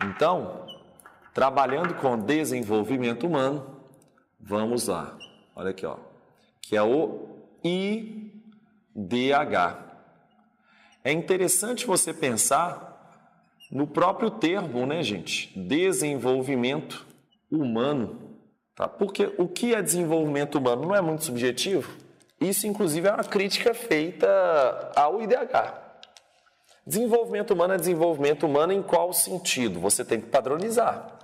Então, trabalhando com desenvolvimento humano, vamos lá. Olha aqui, ó, que é o IDH. É interessante você pensar no próprio termo, né, gente? Desenvolvimento humano. Tá? Porque o que é desenvolvimento humano não é muito subjetivo? Isso, inclusive, é uma crítica feita ao IDH. Desenvolvimento humano é desenvolvimento humano em qual sentido? Você tem que padronizar.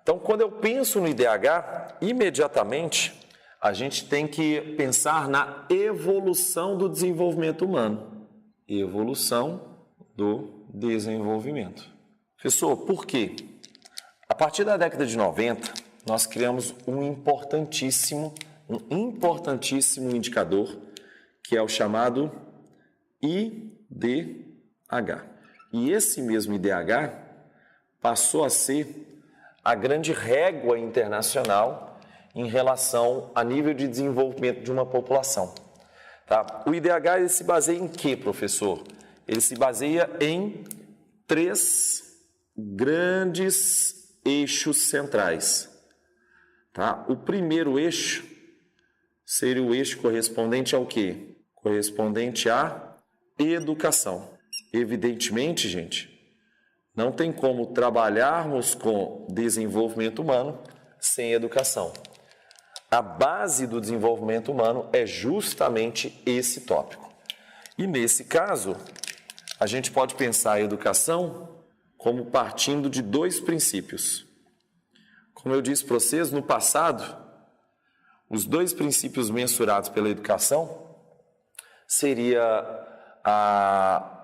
Então, quando eu penso no IDH, imediatamente a gente tem que pensar na evolução do desenvolvimento humano. Evolução do desenvolvimento. Professor, por quê? A partir da década de 90, nós criamos um importantíssimo indicador, que é o chamado IDH. E esse mesmo IDH passou a ser a grande régua internacional em relação a nível de desenvolvimento de uma população. Tá? O IDH ele se baseia em quê, professor? Ele se baseia em 3 grandes eixos centrais. Tá? O primeiro eixo seria o eixo correspondente ao quê? Correspondente à educação. Evidentemente, gente, não tem como trabalharmos com desenvolvimento humano sem educação. A base do desenvolvimento humano é justamente esse tópico. E nesse caso, a gente pode pensar a educação como partindo de 2 princípios. Como eu disse para vocês, no passado, os 2 princípios mensurados pela educação seria a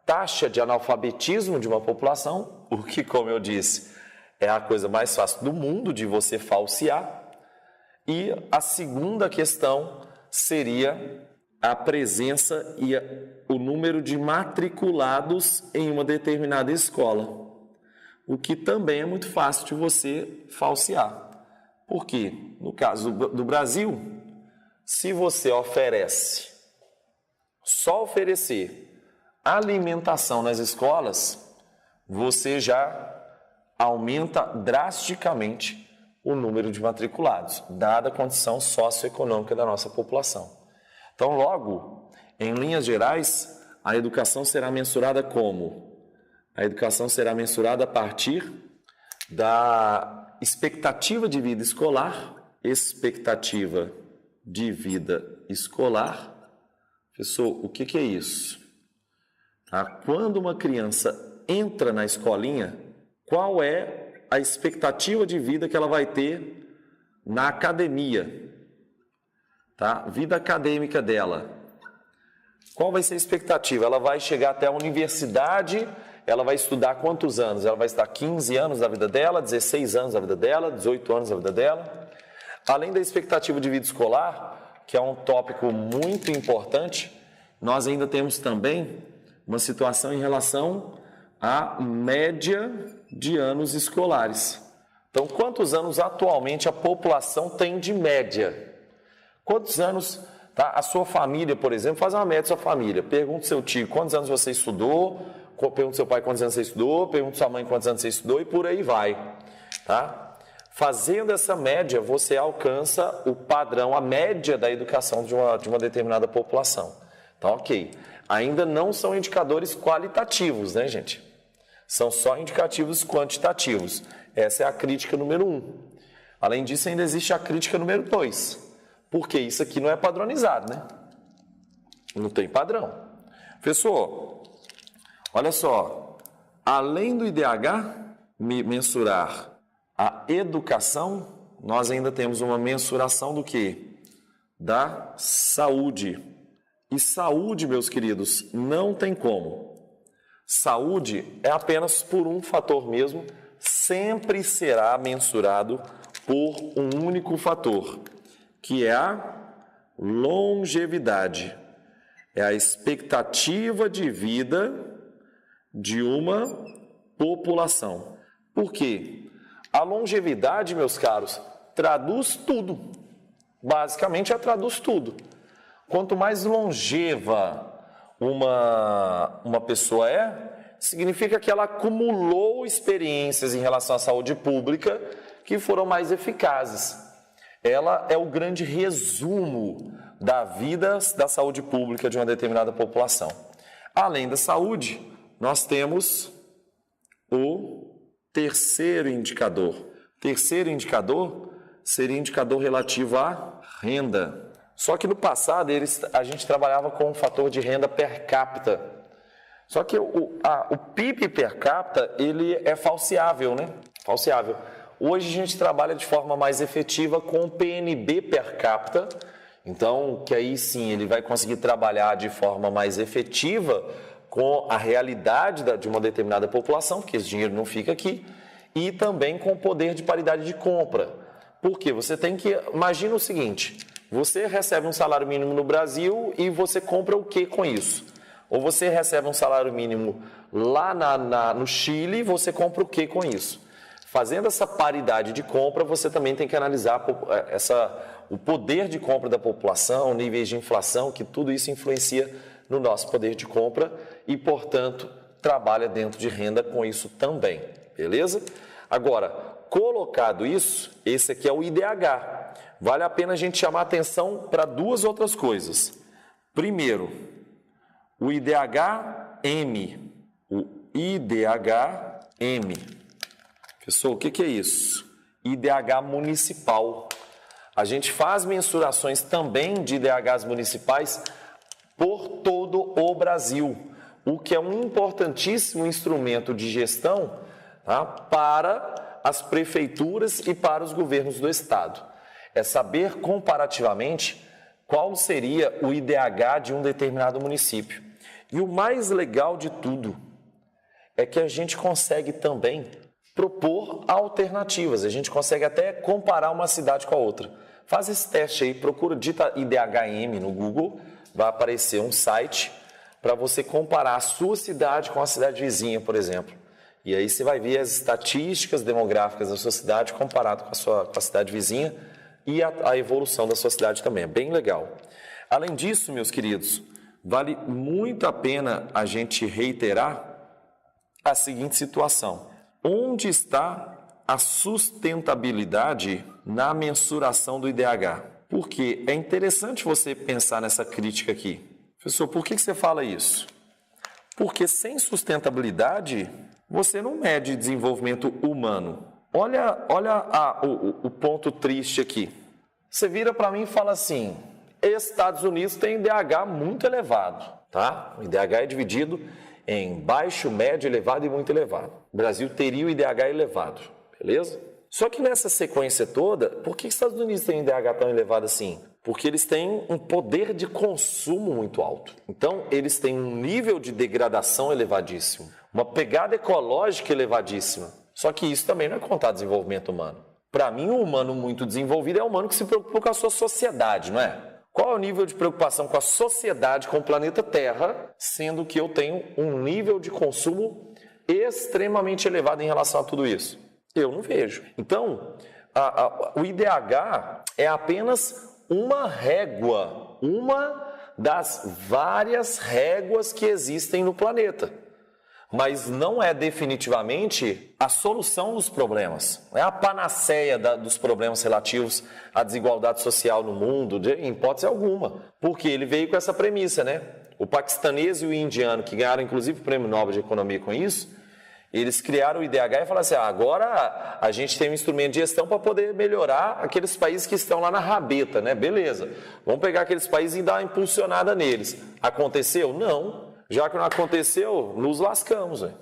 taxa de analfabetismo de uma população, o que, como eu disse, é a coisa mais fácil do mundo de você falsear. E a segunda questão seria a presença e o número de matriculados em uma determinada escola, o que também é muito fácil de você falsear. Por quê? No caso do Brasil, se você só oferecer alimentação nas escolas, você já aumenta drasticamente o número de matriculados, dada a condição socioeconômica da nossa população. Então, logo, em linhas gerais, a educação será mensurada como? A educação será mensurada a partir da expectativa de vida escolar. Expectativa de vida escolar. Professor, o que é isso? Tá? Quando uma criança entra na escolinha, qual é a expectativa de vida que ela vai ter na academia? Tá? Vida acadêmica dela. Qual vai ser a expectativa? Ela vai chegar até a universidade, ela vai estudar quantos anos? Ela vai estudar 15 anos da vida dela, 16 anos da vida dela, 18 anos da vida dela. Além da expectativa de vida escolar, que é um tópico muito importante, nós ainda temos também uma situação em relação à média de anos escolares. Então, quantos anos atualmente a população tem de média? Quantos anos, tá? A sua família, por exemplo, faz uma média da sua família. Pergunta seu tio quantos anos você estudou, pergunta seu pai quantos anos você estudou, pergunta sua mãe quantos anos você estudou e por aí vai. Tá? Fazendo essa média, você alcança o padrão, a média da educação de uma determinada população. Tá, ok. Ainda não são indicadores qualitativos, né, gente? São só indicativos quantitativos. Essa é a crítica número 1. Além disso, ainda existe a crítica número 2. Porque isso aqui não é padronizado, né? Não tem padrão. Professor, olha só. Além do IDH mensurar a educação, nós ainda temos uma mensuração do quê? Da saúde. E saúde, meus queridos, não tem como. Saúde é apenas por um fator mesmo, sempre será mensurado por um único fator, que é a longevidade. É a expectativa de vida de uma população. Por quê? A longevidade, meus caros, traduz tudo. Basicamente, ela traduz tudo. Quanto mais longeva uma pessoa é, Significa que ela acumulou experiências em relação à saúde pública que foram mais eficazes. Ela é o grande resumo da vida da saúde pública de uma determinada população. Além da saúde, nós temos o terceiro indicador. O terceiro indicador seria indicador relativo à renda. Só que no passado a gente trabalhava com o fator de renda per capita. Só que o PIB per capita ele é falseável, né? Falseável. Hoje a gente trabalha de forma mais efetiva com o PNB per capita. Então, que aí sim ele vai conseguir trabalhar de forma mais efetiva com a realidade de uma determinada população, porque esse dinheiro não fica aqui, e também com o poder de paridade de compra. Porque você tem que... Imagina o seguinte, você recebe um salário mínimo no Brasil e você compra o que com isso? Ou você recebe um salário mínimo lá no Chile e você compra o que com isso? Fazendo essa paridade de compra, você também tem que analisar o poder de compra da população, níveis de inflação, que tudo isso influencia no nosso poder de compra e, portanto, trabalha dentro de renda com isso também, beleza? Agora, colocado isso, esse aqui é o IDH. Vale a pena a gente chamar atenção para duas outras coisas. Primeiro, o IDH-M. O IDH-M. Pessoal, o que é isso? IDH municipal. A gente faz mensurações também de IDHs municipais por todo o Brasil, o que é um importantíssimo instrumento de gestão, tá, para as prefeituras e para os governos do estado. É saber comparativamente qual seria o IDH de um determinado município. E o mais legal de tudo é que a gente consegue também propor alternativas, a gente consegue até comparar uma cidade com a outra. Faz esse teste aí, procura, digita IDHM no Google, vai aparecer um site para você comparar a sua cidade com a cidade vizinha, por exemplo. E aí você vai ver as estatísticas demográficas da sua cidade comparado com a cidade vizinha e a evolução da sua cidade também. É bem legal. Além disso, meus queridos, vale muito a pena a gente reiterar a seguinte situação. Onde está a sustentabilidade na mensuração do IDH? Porque é interessante você pensar nessa crítica aqui. Professor, por que você fala isso? Porque sem sustentabilidade, você não mede desenvolvimento humano. Olha o ponto triste aqui. Você vira para mim e fala assim, Estados Unidos tem IDH muito elevado, tá? O IDH é dividido em baixo, médio, elevado e muito elevado. O Brasil teria o IDH elevado, beleza? Só que nessa sequência toda, por que os Estados Unidos têm um IDH tão elevado assim? Porque eles têm um poder de consumo muito alto. Então, eles têm um nível de degradação elevadíssimo, uma pegada ecológica elevadíssima. Só que isso também não é contar desenvolvimento humano. Para mim, um humano muito desenvolvido é um humano que se preocupa com a sua sociedade, não é? Qual é o nível de preocupação com a sociedade, com o planeta Terra, sendo que eu tenho um nível de consumo extremamente elevado em relação a tudo isso? Eu não vejo. Então, o IDH é apenas uma régua, uma das várias réguas que existem no planeta. Mas não é definitivamente a solução dos problemas. Não é a panaceia dos problemas relativos à desigualdade social no mundo, em hipótese alguma. Porque ele veio com essa premissa, né? O paquistanês e o indiano, que ganharam inclusive o Prêmio Nobel de Economia com isso, eles criaram o IDH e falaram assim, agora a gente tem um instrumento de gestão para poder melhorar aqueles países que estão lá na rabeta, né? Beleza, vamos pegar aqueles países e dar uma impulsionada neles. Aconteceu? Não. Já que não aconteceu, nos lascamos, véio.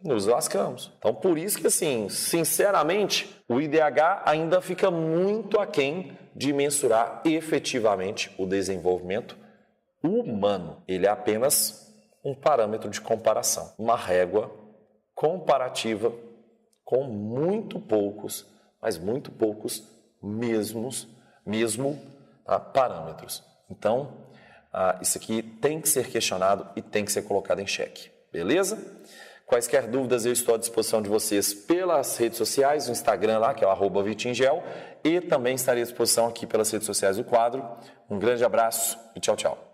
Nos lascamos. Então, por isso que, assim, sinceramente, o IDH ainda fica muito aquém de mensurar efetivamente o desenvolvimento humano. Ele é apenas um parâmetro de comparação, uma régua comparativa com muito poucos, mas muito poucos mesmo parâmetros. Então, isso aqui tem que ser questionado e tem que ser colocado em xeque, beleza? Quaisquer dúvidas eu estou à disposição de vocês pelas redes sociais, o Instagram lá, que é o @vitingel, e também estarei à disposição aqui pelas redes sociais do quadro. Um grande abraço e tchau, tchau.